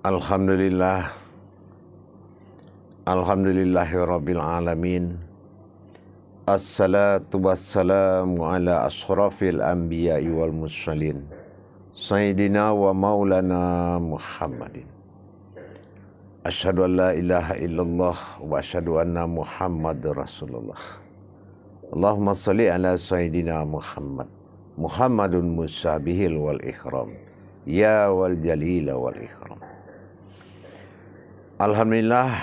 Alhamdulillah, alhamdulillahirabbil alamin. Assalatu wassalamu ala ashrafil anbiya'i wal mursalin, sayyidina wa maulana Muhammadin. Asyhadu an la ilaha illallah wa asyhadu anna Muhammadar Rasulullah. Allahumma shalli ala sayyidina Muhammad, Muhammadun musabihil wal ikram, ya wal jalila wal ikram. Alhamdulillah,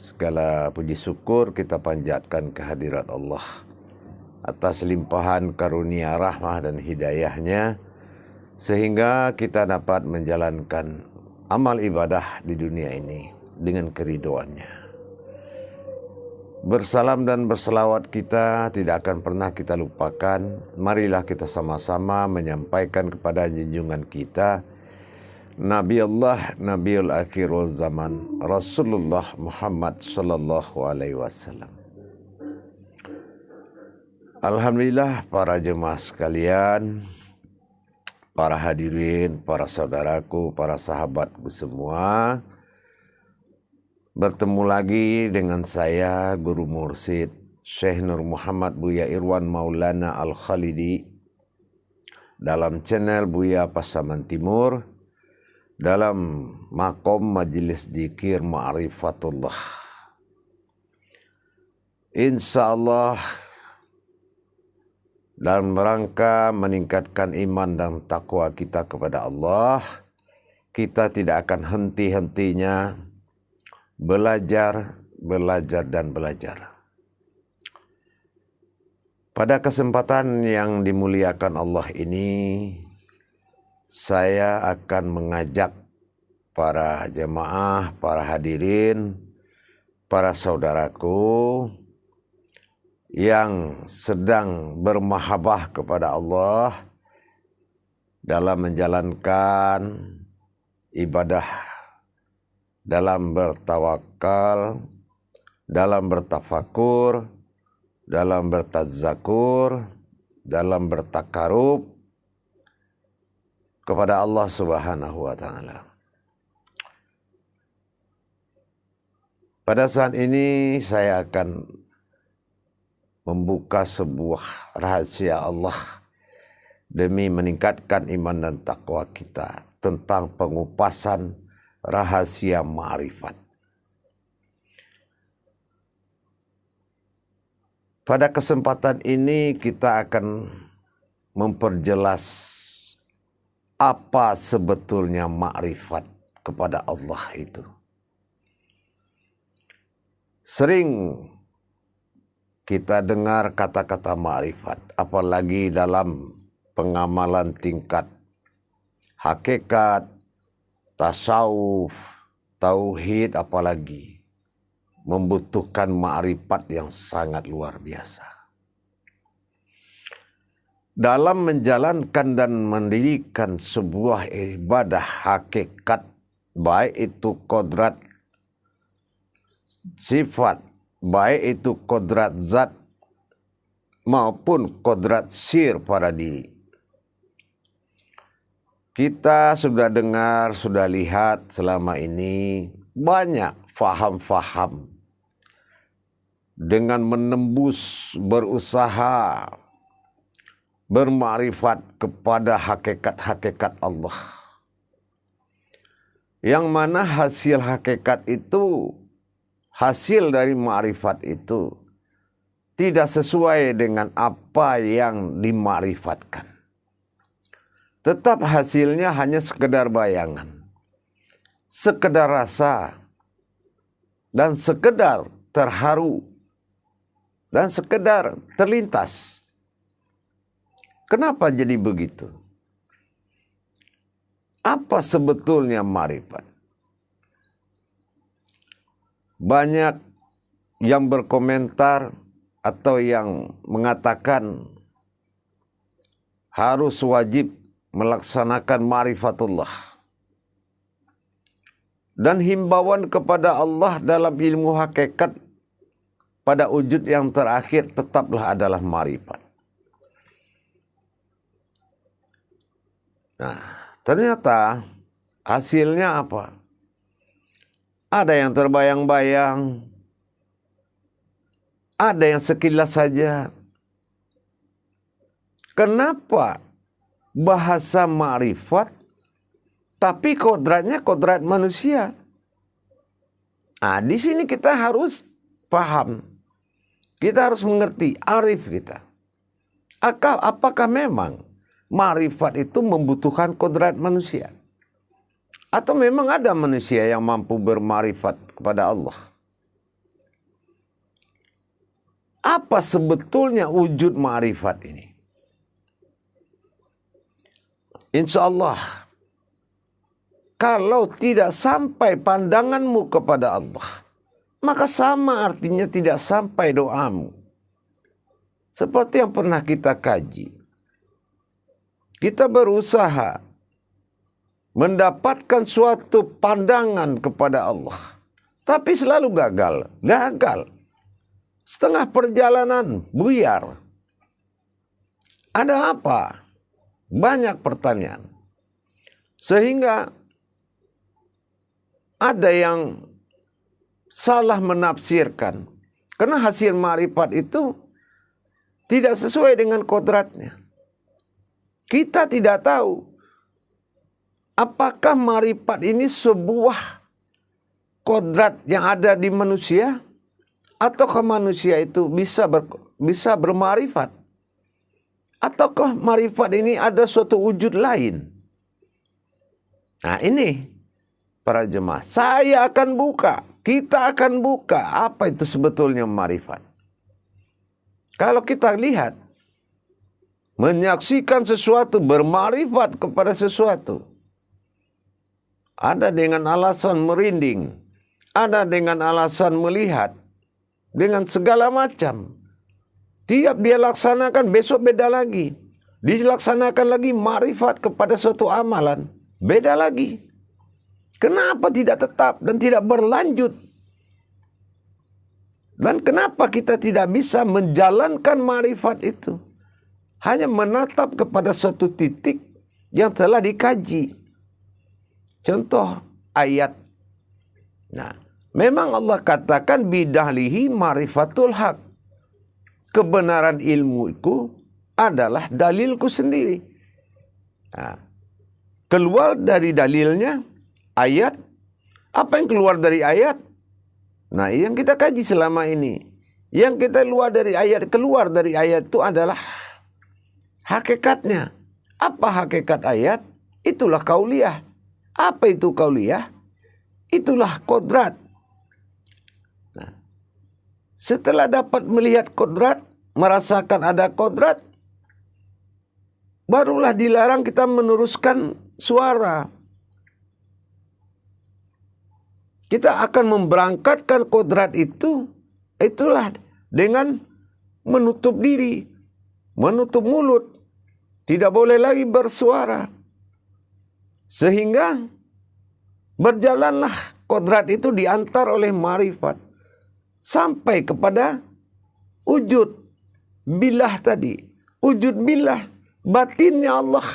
segala puji syukur kita panjatkan kehadirat Allah atas limpahan karunia rahmah dan hidayahnya, sehingga kita dapat menjalankan amal ibadah di dunia ini dengan keridhoannya. Bersalam dan berselawat kita tidak akan pernah kita lupakan. Marilah kita sama-sama menyampaikan kepada junjungan kita, Nabi Allah, Nabiul Akhirul Zaman, Rasulullah Muhammad sallallahu alaihi wasallam. Alhamdulillah, para jemaah sekalian, para hadirin, para saudaraku, para sahabatku semua, bertemu lagi dengan saya, Guru Mursyid Syekh Nur Muhammad Buya Irwan Maulana Al-Khalidi dalam channel Buya Pasaman Timur, dalam makom Majelis Dzikir Ma'rifatullah. Insyaallah dalam rangka meningkatkan iman dan takwa kita kepada Allah, kita tidak akan henti-hentinya belajar dan belajar. Pada kesempatan yang dimuliakan Allah ini, saya akan mengajak para jemaah, para hadirin, para saudaraku yang sedang bermahabbah kepada Allah dalam menjalankan ibadah, dalam bertawakal, dalam bertafakur, dalam bertadzakur, dalam bertakarub kepada Allah Subhanahu wa Ta'ala. Pada saat ini saya akan membuka sebuah rahasia Allah demi meningkatkan iman dan takwa kita tentang pengupasan rahasia ma'rifat. Pada kesempatan ini kita akan memperjelas apa sebetulnya ma'rifat kepada Allah itu. Sering kita dengar kata-kata ma'rifat, apalagi dalam pengamalan tingkat hakikat, tasawuf, tauhid, apalagi membutuhkan ma'rifat yang sangat luar biasa. Dalam menjalankan dan mendirikan sebuah ibadah hakikat, baik itu kodrat sifat, baik itu kodrat zat maupun kodrat sir pada diri. Kita sudah dengar, sudah lihat selama ini banyak faham-faham dengan menembus, berusaha bermakrifat kepada hakikat-hakikat Allah, yang mana hasil hakikat itu, hasil dari makrifat itu tidak sesuai dengan apa yang dimakrifatkan. Tetap hasilnya hanya sekedar bayangan, sekedar rasa, dan sekedar terharu, dan sekedar terlintas. Kenapa jadi begitu? Apa sebetulnya ma'rifat? Banyak yang berkomentar atau yang mengatakan harus wajib melaksanakan ma'rifatullah. Dan himbauan kepada Allah dalam ilmu hakikat pada wujud yang terakhir tetaplah adalah ma'rifat. Nah, ternyata Hasilnya apa? Ada yang terbayang-bayang, ada yang sekilas saja. Kenapa bahasa ma'rifat tapi kodratnya kodrat manusia? Di sini kita harus paham. Kita harus mengerti arif kita. Apakah memang ma'rifat itu membutuhkan kodrat manusia? Atau memang ada manusia yang mampu berma'rifat kepada Allah? Apa sebetulnya wujud ma'rifat ini? Insya Allah, kalau tidak sampai pandanganmu kepada Allah, maka sama artinya tidak sampai doamu. Seperti yang pernah kita kaji. Kita berusaha mendapatkan suatu pandangan kepada Allah, tapi selalu gagal. Setengah perjalanan buyar. Ada apa? Banyak pertanyaan. Sehingga ada yang salah menafsirkan. Karena hasil ma'rifat itu tidak sesuai dengan kodratnya. Kita tidak tahu apakah ma'rifat ini sebuah kodrat yang ada di manusia, ataukah manusia itu bisa berma'rifat, ataukah ma'rifat ini ada suatu wujud lain. Nah ini para jemaah, saya akan buka, kita akan buka apa itu sebetulnya ma'rifat. Kalau kita lihat, menyaksikan sesuatu, berma'rifat kepada sesuatu, ada dengan alasan merinding, ada dengan alasan melihat, dengan segala macam. Tiap dia laksanakan, besok beda lagi. Dilaksanakan lagi ma'rifat kepada suatu amalan, beda lagi. Kenapa tidak tetap dan tidak berlanjut? Dan kenapa kita tidak bisa menjalankan ma'rifat itu? Hanya menatap kepada suatu titik yang telah dikaji. Contoh ayat. Nah, memang Allah katakan bidahlihi ma'rifatul haq. Kebenaran ilmuku adalah dalilku sendiri. Nah, keluar dari dalilnya ayat. Apa yang keluar dari ayat? Nah, yang kita kaji selama ini. Yang kita keluar dari ayat itu adalah hakikatnya. Apa hakikat ayat? Itulah kauliyah. Apa itu kauliyah? Itulah kodrat. Nah, setelah dapat melihat kodrat, merasakan ada kodrat, barulah dilarang kita meneruskan suara. Kita akan memberangkatkan kodrat itu, itulah dengan menutup diri, menutup mulut. Tidak boleh lagi bersuara. Sehingga berjalanlah kodrat itu diantar oleh ma'rifat. Sampai kepada wujud billah tadi. Wujud billah, batinnya Allah.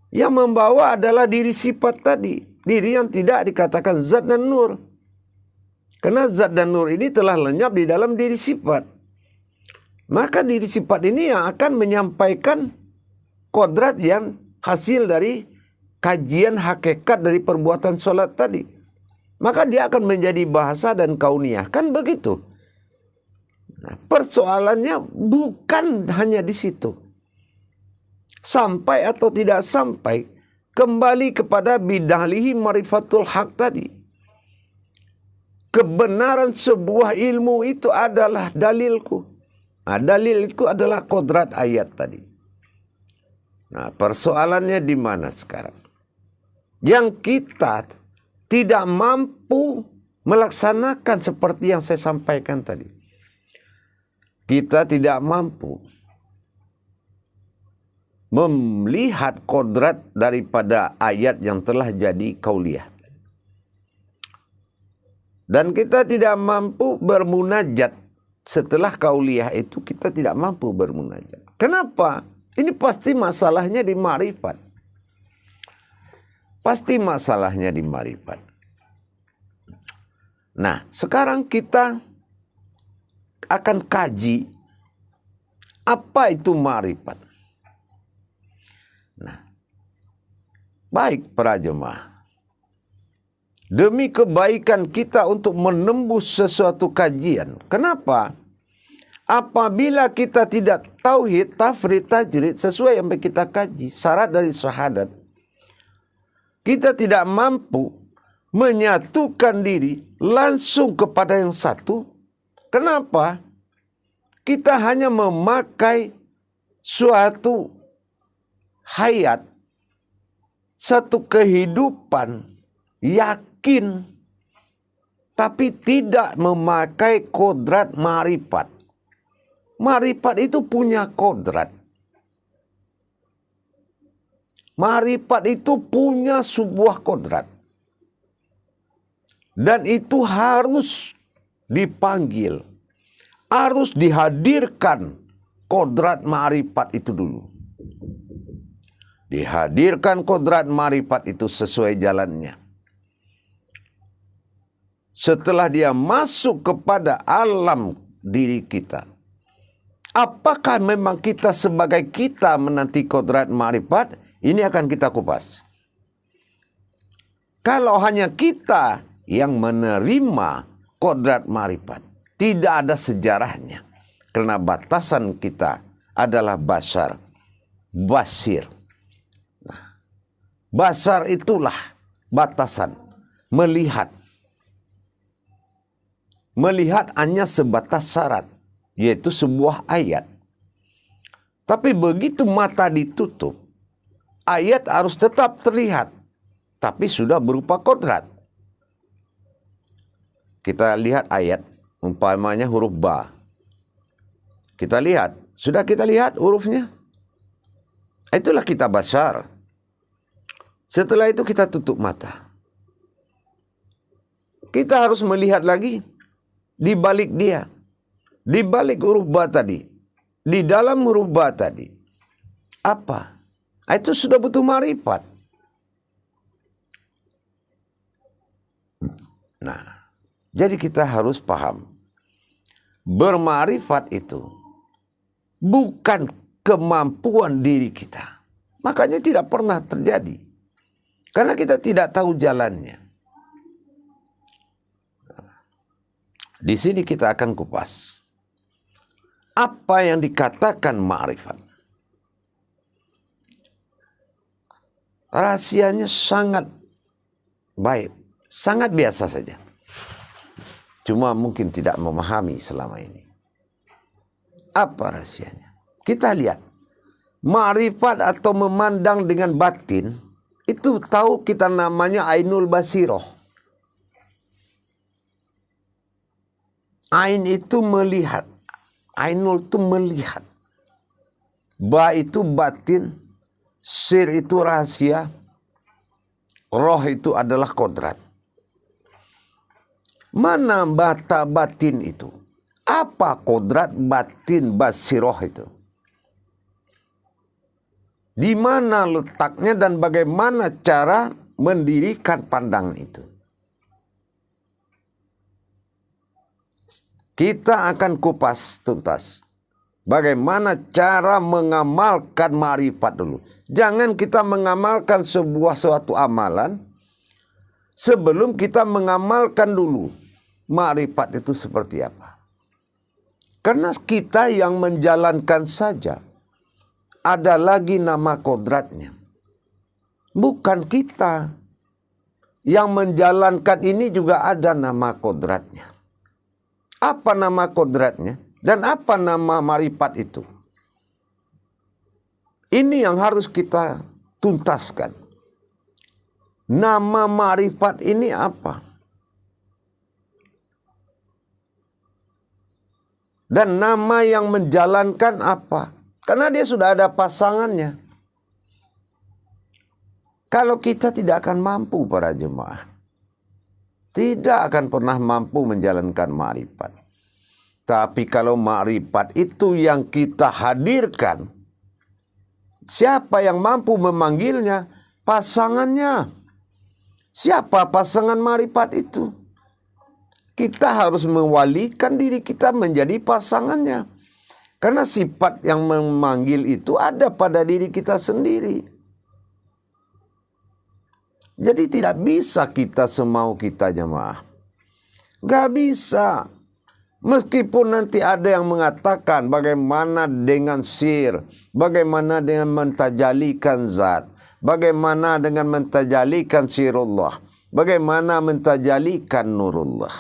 Yang membawa adalah diri sifat tadi. Diri yang tidak dikatakan zat dan nur. Karena zat dan nur ini telah lenyap di dalam diri sifat. Maka diri sifat ini yang akan menyampaikan kodrat yang hasil dari kajian hakikat dari perbuatan sholat tadi. Maka dia akan menjadi bahasa dan kauniyah. Kan begitu. Nah, persoalannya bukan hanya di situ. Sampai atau tidak sampai, kembali kepada bidahlihi ma'rifatul haq tadi. Kebenaran sebuah ilmu itu adalah dalilku. Nah, dalil itu adalah kodrat ayat tadi. Nah, persoalannya di mana sekarang? Yang kita tidak mampu melaksanakan seperti yang saya sampaikan tadi. Kita tidak mampu melihat kodrat daripada ayat yang telah jadi kauliyah. Dan kita tidak mampu bermunajat. Setelah kauliyah itu kita tidak mampu bermunajat. Kenapa? Ini pasti masalahnya di ma'rifat. Pasti masalahnya di marifat. Nah, sekarang kita akan kaji apa itu marifat. Nah, baik para jemaah. Demi kebaikan kita untuk menembus sesuatu kajian. Kenapa? Apabila kita tidak tauhid, tafrid, tajrid sesuai yang kita kaji, syarat dari syahadat, kita tidak mampu menyatukan diri langsung kepada yang satu. Kenapa? Kita hanya memakai suatu hayat, satu kehidupan, yakin, tapi tidak memakai kodrat marifat. Marifat itu punya kodrat. Marifat itu punya sebuah kodrat. Dan itu harus dipanggil. Harus dihadirkan kodrat marifat itu dulu. Dihadirkan kodrat marifat itu sesuai jalannya. Setelah dia masuk kepada alam diri kita, apakah memang kita sebagai kita menanti kodrat marifat? Ini akan kita kupas. Kalau hanya kita yang menerima kodrat marifat, tidak ada sejarahnya. Karena batasan kita adalah basar, basir. Nah, basar itulah batasan, melihat. Melihat hanya sebatas syarat, yaitu sebuah ayat. Tapi begitu mata ditutup, ayat harus tetap terlihat, tapi sudah berupa kodrat. Kita lihat ayat, umpamanya huruf ba. Kita lihat, sudah kita lihat hurufnya. Itulah kita basar. Setelah itu kita tutup mata. Kita harus melihat lagi di balik dia. Di balik huruf ba tadi. Di dalam huruf ba tadi. Apa? Itu sudah butuh marifat. Nah, jadi kita harus paham. Bermarifat itu bukan kemampuan diri kita. Makanya tidak pernah terjadi. Karena kita tidak tahu jalannya. Di sini kita akan kupas apa yang dikatakan ma'rifat. Rahasianya sangat baik, sangat biasa saja. Cuma mungkin tidak memahami selama ini. Apa rahasianya? Kita lihat. Ma'rifat atau memandang dengan batin, itu tahu kita namanya ainul basiroh. Ain itu melihat. Ainul itu melihat. Ba itu batin. Sir itu rahasia. Roh itu adalah kodrat. Mana bata batin itu? Apa kodrat batin basiroh itu? Di mana letaknya dan bagaimana cara mendirikan pandangan itu? Kita akan kupas tuntas. Bagaimana cara mengamalkan ma'rifat dulu. Jangan kita mengamalkan suatu amalan sebelum kita mengamalkan dulu ma'rifat itu seperti apa. Karena kita yang menjalankan saja, ada lagi nama kodratnya. Bukan kita. Yang menjalankan ini juga ada nama kodratnya. Apa nama kodratnya? Dan apa nama marifat itu? Ini yang harus kita tuntaskan. Nama marifat ini apa? Dan nama yang menjalankan apa? Karena dia sudah ada pasangannya. Kalau kita tidak akan mampu para jemaah. Tidak akan pernah mampu menjalankan ma'rifat. Tapi kalau ma'rifat itu yang kita hadirkan, siapa yang mampu memanggilnya? Pasangannya. Siapa pasangan ma'rifat itu? Kita harus mewalikan diri kita menjadi pasangannya. Karena sifat yang memanggil itu ada pada diri kita sendiri. Jadi tidak bisa kita semau kita, jemaah. Gak bisa. Meskipun nanti ada yang mengatakan bagaimana dengan sir, bagaimana dengan mentajalikan zat, bagaimana dengan mentajalikan sirullah, bagaimana mentajalikan nurullah.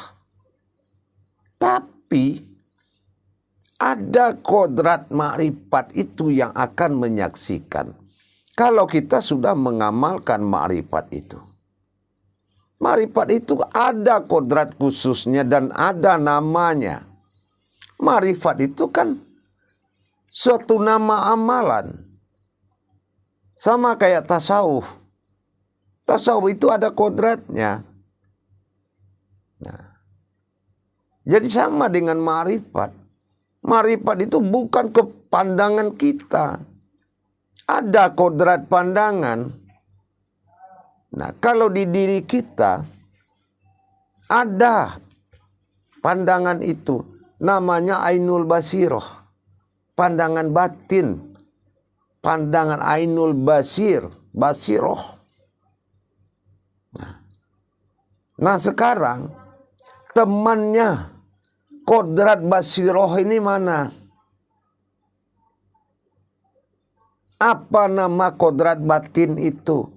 Tapi ada kodrat ma'rifat itu yang akan menyaksikan kalau kita sudah mengamalkan ma'rifat itu. Ma'rifat itu ada kodrat khususnya dan ada namanya. Ma'rifat itu kan suatu nama amalan. Sama kayak tasawuf. Tasawuf itu ada kodratnya. Nah, jadi sama dengan ma'rifat. Ma'rifat itu bukan kepandangan kita. Ada kodrat pandangan. Nah, kalau di diri kita ada pandangan itu. Namanya ainul basiroh. Pandangan batin. Pandangan ainul basiroh. Nah, sekarang temannya kodrat basiroh ini mana? Apa nama kodrat batin itu?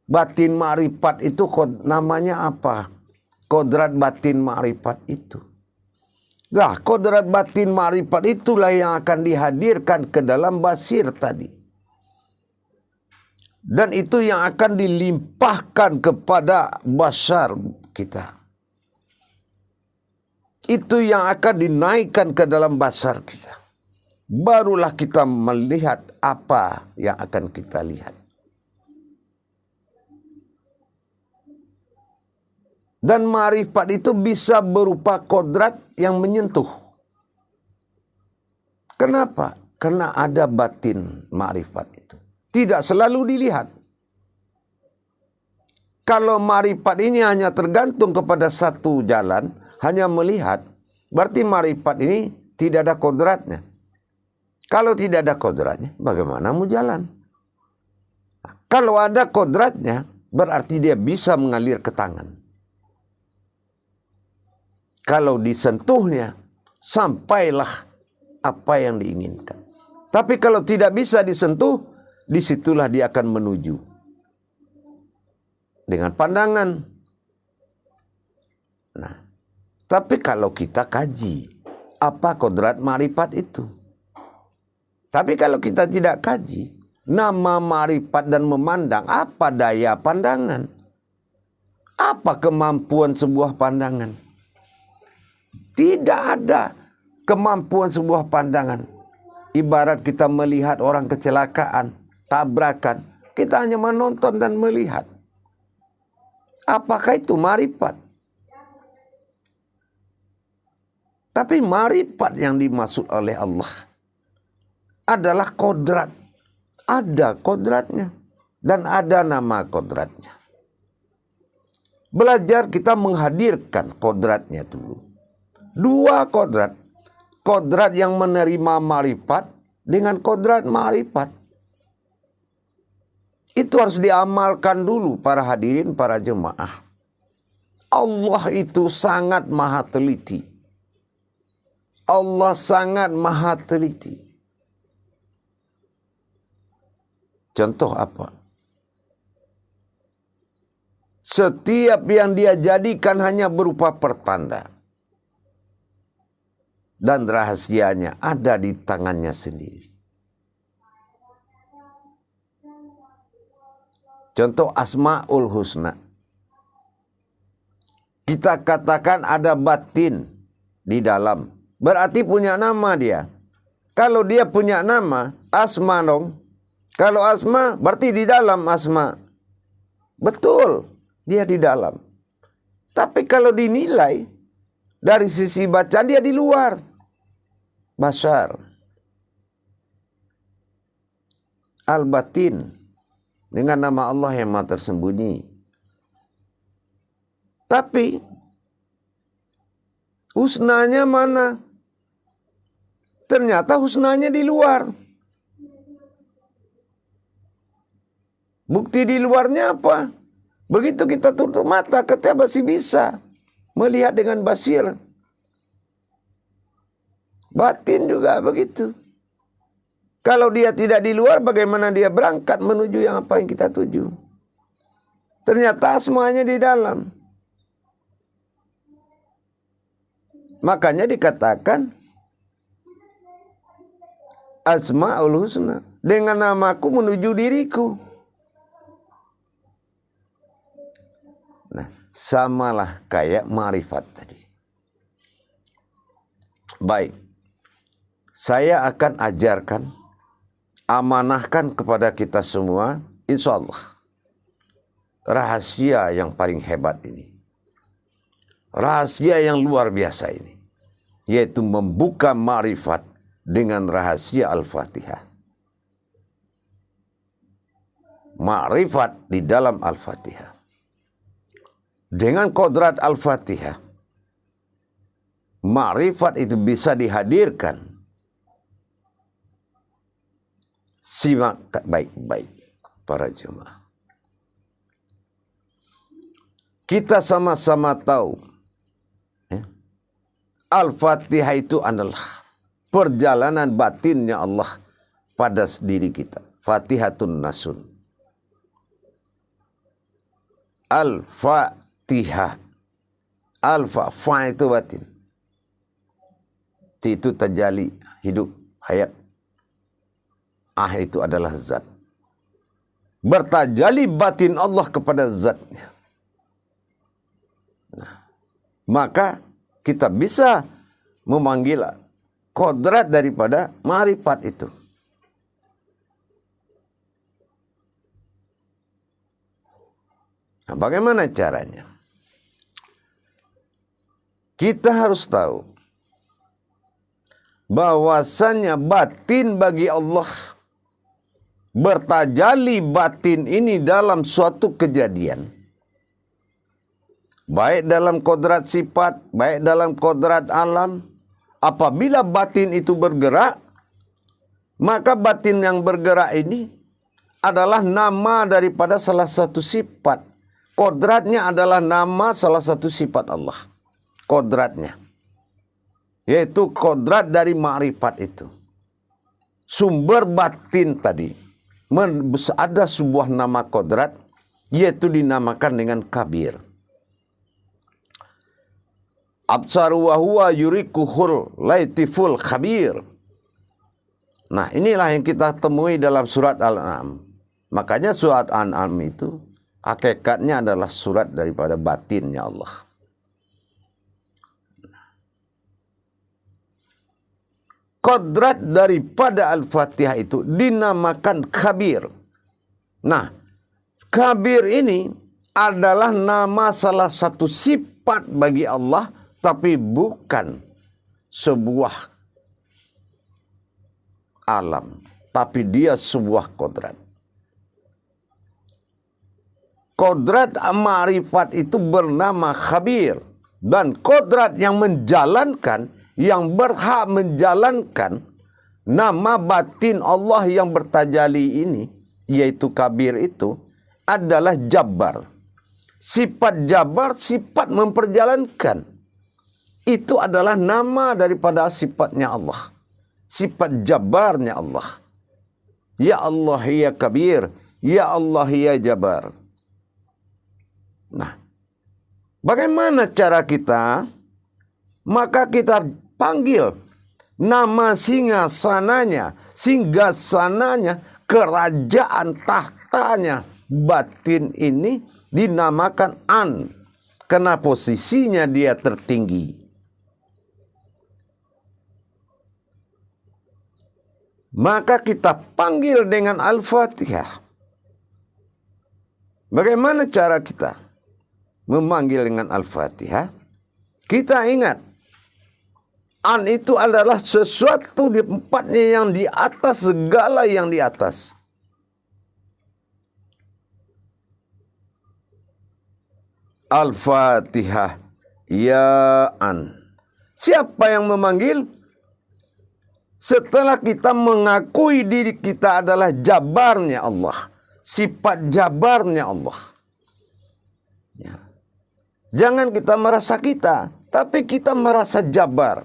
Batin ma'rifat itu namanya apa? Kodrat batin ma'rifat itu. Nah, kodrat batin ma'rifat itulah yang akan dihadirkan ke dalam basir tadi. Dan itu yang akan dilimpahkan kepada basar kita. Itu yang akan dinaikkan ke dalam basar kita. Barulah kita melihat apa yang akan kita lihat. Dan ma'rifat itu bisa berupa kodrat yang menyentuh. Kenapa? Karena ada batin ma'rifat itu. Tidak selalu dilihat. Kalau ma'rifat ini hanya tergantung kepada satu jalan, hanya melihat, berarti ma'rifat ini tidak ada kodratnya. Kalau tidak ada kodratnya, bagaimana mau jalan? Nah, kalau ada kodratnya, berarti dia bisa mengalir ke tangan. Kalau disentuhnya, sampailah apa yang diinginkan. Tapi kalau tidak bisa disentuh, disitulah dia akan menuju. Dengan pandangan. Nah, tapi kalau kita kaji, apa kodrat ma'rifat itu? Tapi kalau kita tidak kaji, nama ma'rifat dan memandang, apa daya pandangan? Apa kemampuan sebuah pandangan? Tidak ada kemampuan sebuah pandangan. Ibarat kita melihat orang kecelakaan, tabrakan, kita hanya menonton dan melihat. Apakah itu ma'rifat? Tapi ma'rifat yang dimaksud oleh Allah adalah kodrat. Ada kodratnya dan ada nama kodratnya. Belajar kita menghadirkan kodratnya dulu. Dua kodrat. Kodrat yang menerima ma'rifat dengan kodrat ma'rifat. Itu harus diamalkan dulu para hadirin, para jemaah. Allah itu sangat maha teliti. Allah sangat maha teliti. Contoh apa? Setiap yang dia jadikan hanya berupa pertanda. Dan rahasianya ada di tangannya sendiri. Contoh Asmaul Husna. Kita katakan ada batin di dalam. Berarti punya nama dia. Kalau dia punya nama, asma dong. Kalau asma, berarti di dalam asma. Betul, dia di dalam. Tapi kalau dinilai, dari sisi bacaan dia di luar. Basar. Al-Batin. Dengan nama Allah yang maha tersembunyi. Tapi husnanya mana? Ternyata husnanya di luar. Bukti di luarnya apa? Begitu kita tutup mata, kita masih bisa melihat dengan basir. Batin juga begitu. Kalau dia tidak di luar, bagaimana dia berangkat menuju yang apa yang kita tuju? Ternyata semuanya di dalam. Makanya dikatakan Asmaul Husna, dengan namaku menuju diriku. Nah, samalah kayak ma'rifat tadi. Baik, saya akan ajarkan, amanahkan kepada kita semua, insya Allah, rahasia yang paling hebat ini. Rahasia yang luar biasa ini. Yaitu membuka ma'rifat dengan rahasia Al-Fatihah. Ma'rifat di dalam Al-Fatihah. Dengan kodrat Al-Fatihah, ma'rifat itu bisa dihadirkan. Simak baik-baik para jemaah. Kita sama-sama tahu, Al-Fatihah itu adalah perjalanan batinnya Allah pada diri kita. Fatihatun Nasun. Al-Fatihah. Fa itu batin. Ti itu tajali, hidup, hayat. Itu adalah zat. Bertajali batin Allah kepada zatnya. Nah, maka kita bisa memanggil kodrat daripada ma'rifat itu. Nah, bagaimana caranya? Kita harus tahu bahwasannya batin bagi Allah, bertajali batin ini dalam suatu kejadian. Baik dalam kodrat sifat, baik dalam kodrat alam. Apabila batin itu bergerak, maka batin yang bergerak ini adalah nama daripada salah satu sifat. Kodratnya adalah nama salah satu sifat Allah. Kodratnya. Yaitu kodrat dari ma'rifat itu. Sumber batin tadi. Ada sebuah nama kodrat, yaitu dinamakan dengan kabir. Absaru wa huwa yurikuhul laitiful khabir. Nah, inilah yang kita temui dalam surat Al-An'am. Makanya surat Al-An'am itu hakikatnya adalah surat daripada batinnya Allah. Kodrat daripada Al-Fatihah itu dinamakan kabir. Nah, kabir ini adalah nama salah satu sifat bagi Allah, tapi bukan sebuah alam, tapi dia sebuah kodrat. Kodrat ma'rifat itu bernama khabir. Dan kodrat yang menjalankan, yang berhak menjalankan nama batin Allah yang bertajali ini, yaitu kabir itu, adalah Jabbar. Sifat Jabbar, sifat memperjalankan. Itu adalah nama daripada sifatnya Allah. Sifat Jabbarnya Allah. Ya Allah ya Kabir. Ya Allah ya Jabbar. Nah, bagaimana cara kita? Maka kita panggil nama singgasananya, kerajaan tahtanya batin ini dinamakan An. Karena posisinya dia tertinggi. Maka kita panggil dengan Al-Fatihah. Bagaimana cara kita memanggil dengan Al-Fatihah? Kita ingat, An itu adalah sesuatu di tempatnya yang di atas segala yang di atas. Al-Fatihah. Ya an. Siapa yang memanggil? Setelah kita mengakui diri kita adalah jabarnya Allah. Sifat jabarnya Allah. Ya. Jangan kita merasa kita, tapi kita merasa jabar.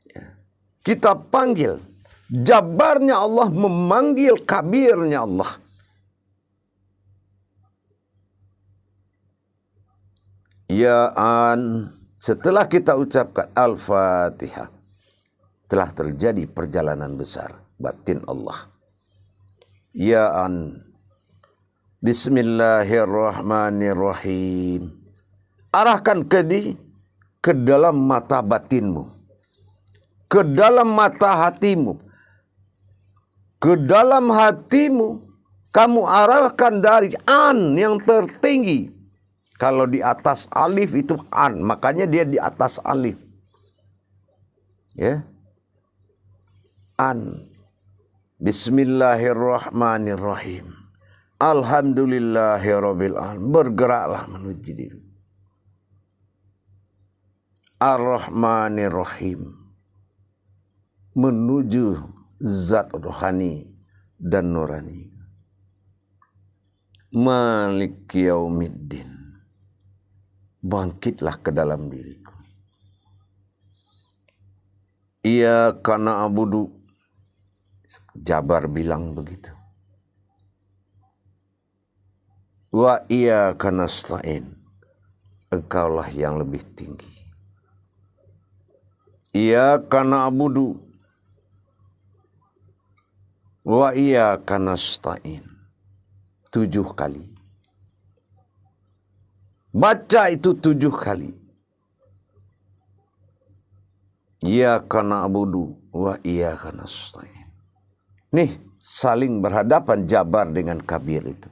Ya. Kita panggil. Jabarnya Allah memanggil kabirnya Allah. Ya an. Setelah kita ucapkan Al-Fatihah, telah terjadi perjalanan besar batin Allah. Ya an. Bismillahirrahmanirrahim. Arahkan ke dalam mata batinmu, ke dalam mata hatimu, ke dalam hatimu. Kamu arahkan dari an yang tertinggi. Kalau di atas alif itu an, makanya dia di atas alif. Ya. An. Bismillahirrahmanirrahim. Alhamdulillahirabbil alamin. Bergeraklah menuju diri. Ar-Rahmanir-Rahim. Menuju zat rohani dan nurani. Malik yaumiddin. Bangkitlah ke dalam diriku. Iyyaka na'budu. Jabar bilang begitu. Wa iyyaka nasta'in. Engkaulah yang lebih tinggi. Iyyaka na'budu. Wa iyyaka nasta'in. 7 kali. Baca itu 7 kali. Iyyaka na'budu wa iyyaka nasta'in. Nih, saling berhadapan jabar dengan kabir itu.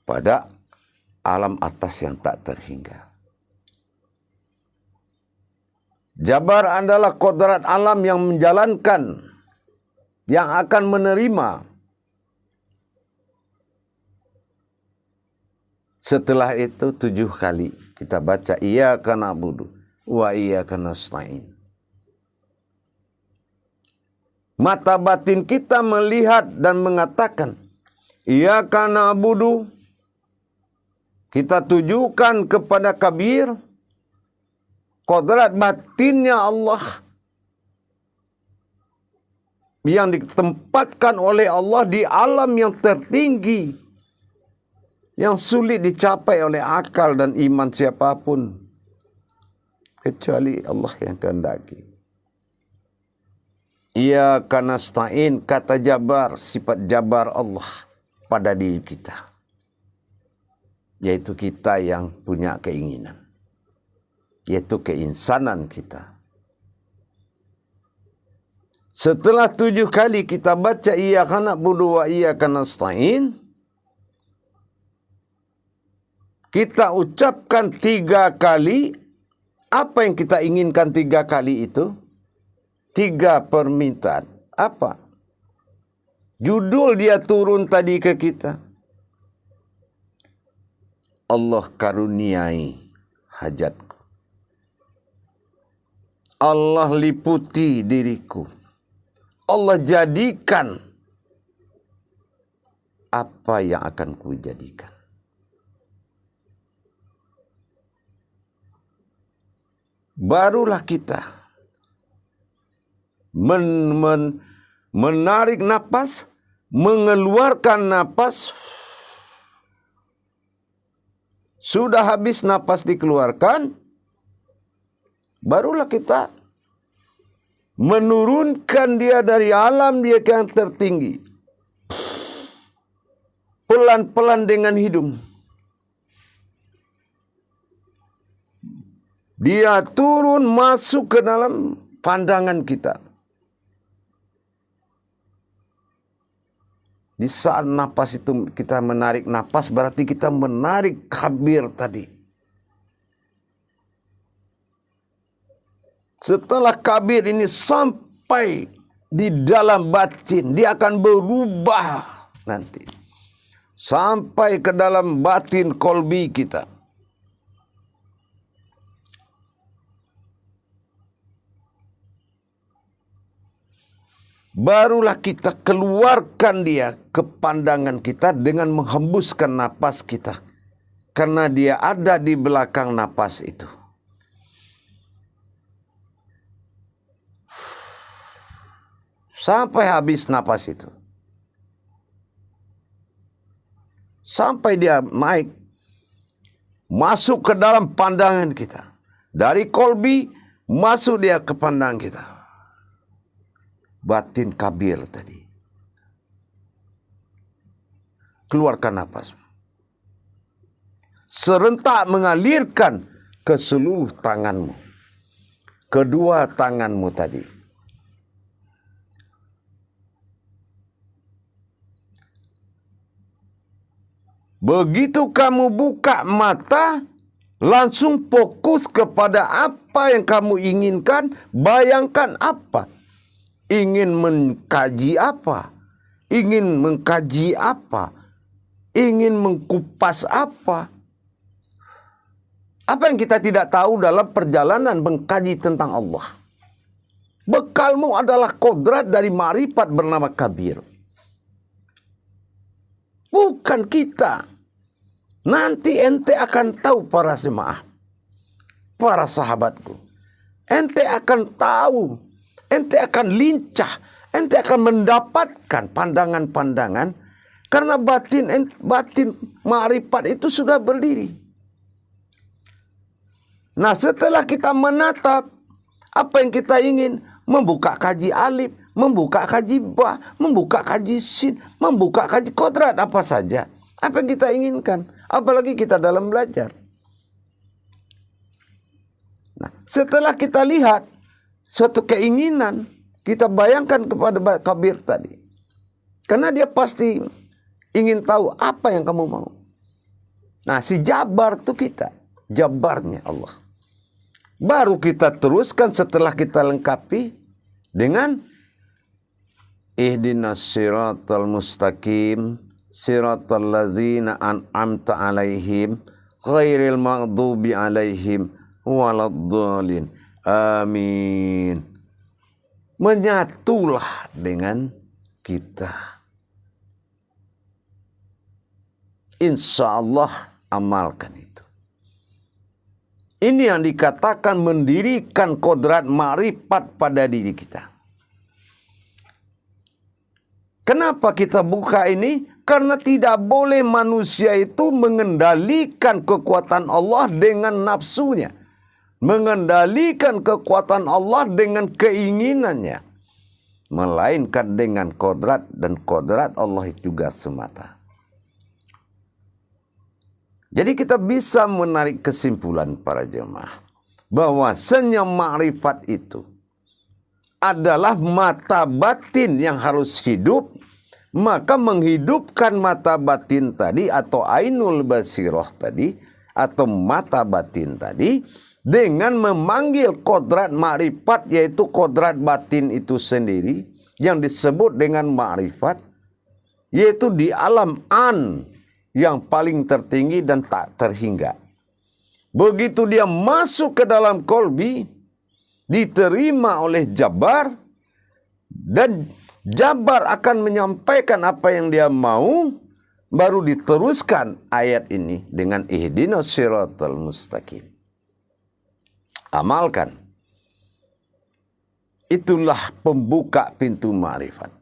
Pada alam atas yang tak terhingga. Jabar adalah kodrat alam yang menjalankan, yang akan menerima. Setelah itu 7 kali kita baca iyyaka na'budu wa iyyaka nasta'in. Mata batin kita melihat dan mengatakan iyyaka na'budu. Kita tujukan kepada kabir, kodrat batinnya Allah yang ditempatkan oleh Allah di alam yang tertinggi, yang sulit dicapai oleh akal dan iman siapapun kecuali Allah yang kehendaki. Iyyaka nasta'in, kata jabar, sifat jabar Allah pada diri kita, yaitu kita yang punya keinginan, yaitu keinsanan kita. Setelah 7 kali kita baca iyyaka na'budu wa iyyaka nasta'in, kita ucapkan 3 kali. Apa yang kita inginkan 3 kali itu? 3 permintaan. Apa? Judul dia turun tadi ke kita. Allah karuniai hajatku. Allah liputi diriku. Allah jadikan apa yang akan kujadikan. Barulah kita menarik napas, mengeluarkan napas. Sudah habis napas dikeluarkan, barulah kita menurunkan dia dari alam dia yang tertinggi. Pelan-pelan dengan hidung. Dia turun masuk ke dalam pandangan kita. Di saat napas itu kita menarik napas, berarti kita menarik kabir tadi. Setelah kabir ini sampai di dalam batin, dia akan berubah nanti. Sampai ke dalam batin kolbi kita. Barulah kita keluarkan dia ke pandangan kita dengan menghembuskan napas kita. Karena dia ada di belakang napas itu. Sampai habis napas itu. Sampai dia naik. Masuk ke dalam pandangan kita. Dari kolbi masuk dia ke pandangan kita. Batin kabir tadi. Keluarkan napas. Serentak mengalirkan ke seluruh tanganmu. Kedua tanganmu tadi. Begitu kamu buka mata, langsung fokus kepada apa yang kamu inginkan, bayangkan apa. Ingin mengkaji apa? Ingin mengkaji apa? Ingin mengkupas apa? Apa yang kita tidak tahu dalam perjalanan mengkaji tentang Allah? Bekalmu adalah kodrat dari ma'rifat bernama kabir. Bukan kita. Nanti ente akan tahu para jemaah, para sahabatku. Ente akan tahu, ente akan lincah, ente akan mendapatkan pandangan-pandangan karena batin ma'rifat itu sudah berdiri. Nah, setelah kita menatap apa yang kita ingin, membuka kaji alif, membuka kaji ba, membuka kaji sin, membuka kaji kodrat apa saja. Apa yang kita inginkan, apalagi kita dalam belajar. Nah, setelah kita lihat suatu keinginan, kita bayangkan kepada kabir tadi. Karena dia pasti ingin tahu apa yang kamu mau. Nah, si jabar itu kita, jabarnya Allah. Baru kita teruskan setelah kita lengkapi dengan ihdinas siratal mustaqim siratal ladzina an'amta alaihim ghairil maghdubi alaihim waladdallin. Amin. Menyatulah dengan kita. Insya Allah amalkan itu. Ini yang dikatakan mendirikan kodrat ma'rifat pada diri kita. Kenapa kita buka ini? Karena tidak boleh manusia itu mengendalikan kekuatan Allah dengan nafsunya. Mengendalikan kekuatan Allah dengan keinginannya. Melainkan dengan kodrat, dan kodrat Allah juga semata. Jadi kita bisa menarik kesimpulan para jemaah. Bahwasanya ma'rifat itu adalah mata batin yang harus hidup. Maka menghidupkan mata batin tadi atau ainul basirah tadi atau mata batin tadi dengan memanggil kodrat ma'rifat, yaitu kodrat batin itu sendiri yang disebut dengan ma'rifat, yaitu di alam an yang paling tertinggi dan tak terhingga. Begitu dia masuk ke dalam kolbi, diterima oleh jabar, dan jabar akan menyampaikan apa yang dia mau, baru diteruskan ayat ini dengan ihdinas siratal mustaqim. Amalkan. Itulah pembuka pintu ma'rifat,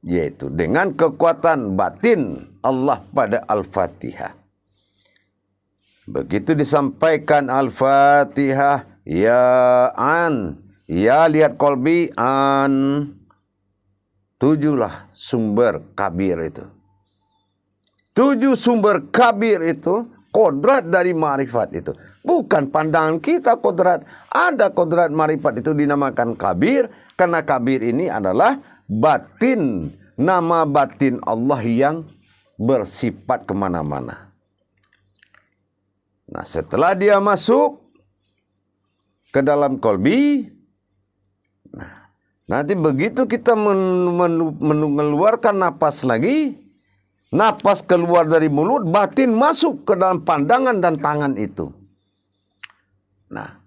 yaitu dengan kekuatan batin Allah pada Al-Fatihah. Begitu disampaikan Al-Fatihah, ya an, ya lihat kolbi an. Tujuhlah sumber kabir itu. 7 sumber kabir itu kodrat dari ma'rifat itu. Bukan pandangan kita kodrat. Ada kodrat ma'rifat itu dinamakan kabir. Karena kabir ini adalah batin. Nama batin Allah yang bersifat kemana-mana. Nah, setelah dia masuk ke dalam kolbi, nanti begitu kita mengeluarkan napas lagi, Napas keluar dari mulut, batin masuk ke dalam pandangan dan tangan itu. Nah,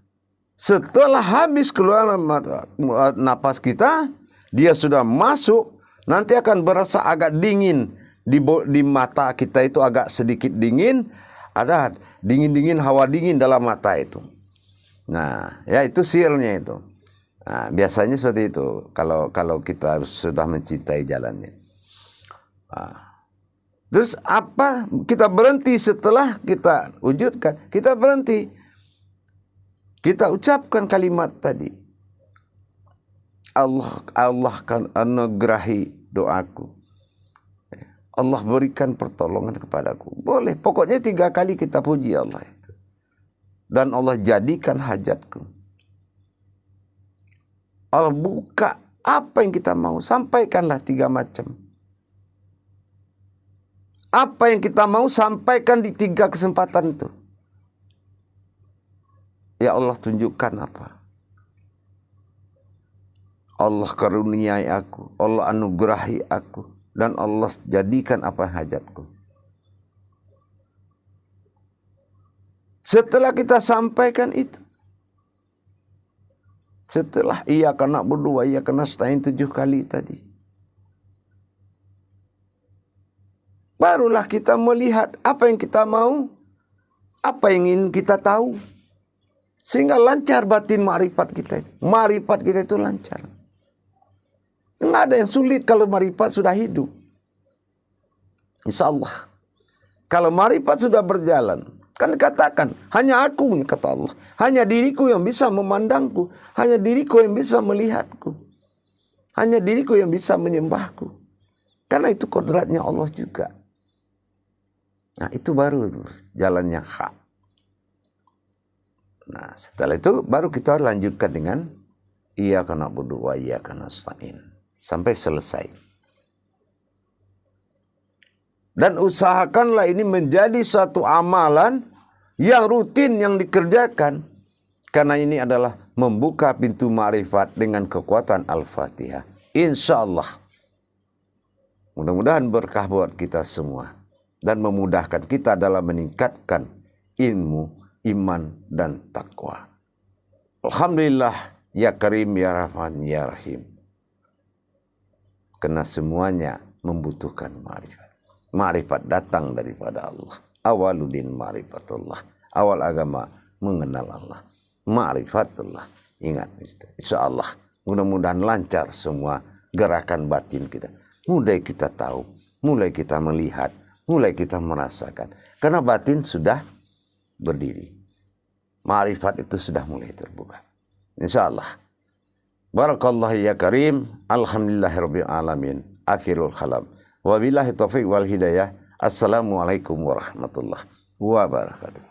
setelah habis keluar napas kita, dia sudah masuk, nanti akan berasa agak dingin. Di mata kita itu agak sedikit dingin, ada dingin-dingin, hawa dingin dalam mata itu. Nah, ya itu sirnya itu. Nah, biasanya seperti itu kalau kita sudah mencintai jalannya. Nah, terus apa? Kita berhenti setelah kita wujudkan. Kita berhenti. Kita ucapkan kalimat tadi. Allah akan anugerahi doaku. Allah berikan pertolongan kepadaku. Boleh. Pokoknya 3 kali kita puji Allah itu. Dan Allah jadikan hajatku. Allah buka apa yang kita mau. Sampaikanlah 3 macam. Apa yang kita mau sampaikan di 3 kesempatan itu. Ya Allah, tunjukkan apa. Allah karuniai aku. Allah anugerahi aku. Dan Allah jadikan apa hajatku. Setelah kita sampaikan itu. Setelah iyyaka na'budu wa iyyaka nasta'in 7 kali tadi. Barulah kita melihat apa yang kita mau, apa yang ingin kita tahu. Sehingga lancar batin ma'rifat kita itu. Ma'rifat kita itu lancar. Enggak ada yang sulit kalau ma'rifat sudah hidup. Insya Allah. Kalau ma'rifat sudah berjalan. Kan dikatakan, hanya aku, kata Allah. Hanya diriku yang bisa memandangku. Hanya diriku yang bisa melihatku. Hanya diriku yang bisa menyembahku. Karena itu kodratnya Allah juga. Nah, itu baru jalannya hak. Nah, setelah itu baru kita lanjutkan dengan iyyaka na'budu wa iyyaka nasta'in sampai selesai. Dan usahakanlah ini menjadi satu amalan yang rutin yang dikerjakan. Karena ini adalah membuka pintu ma'rifat dengan kekuatan Al-Fatihah. Insya Allah. Mudah-mudahan berkah buat kita semua. Dan memudahkan kita dalam meningkatkan ilmu, iman, dan takwa. Alhamdulillah, ya Karim, ya Rahman, ya Rahim. Karena semuanya membutuhkan ma'rifat. Ma'rifat datang daripada Allah. Awaludin ma'rifatullah. Awal agama mengenal Allah. Ma'rifatullah. Ingat, insya Allah. Mudah-mudahan lancar semua gerakan batin kita. Mulai kita tahu, mulai kita melihat, mulai kita merasakan. Karena batin sudah berdiri. Ma'rifat itu sudah mulai terbuka. Insya Allah. Barakallah ya Karim. Alhamdulillahirabbil alamin. Akhirul kalam. Wabillahi taufiq wal hidayah. Assalamualaikum warahmatullahi wabarakatuh.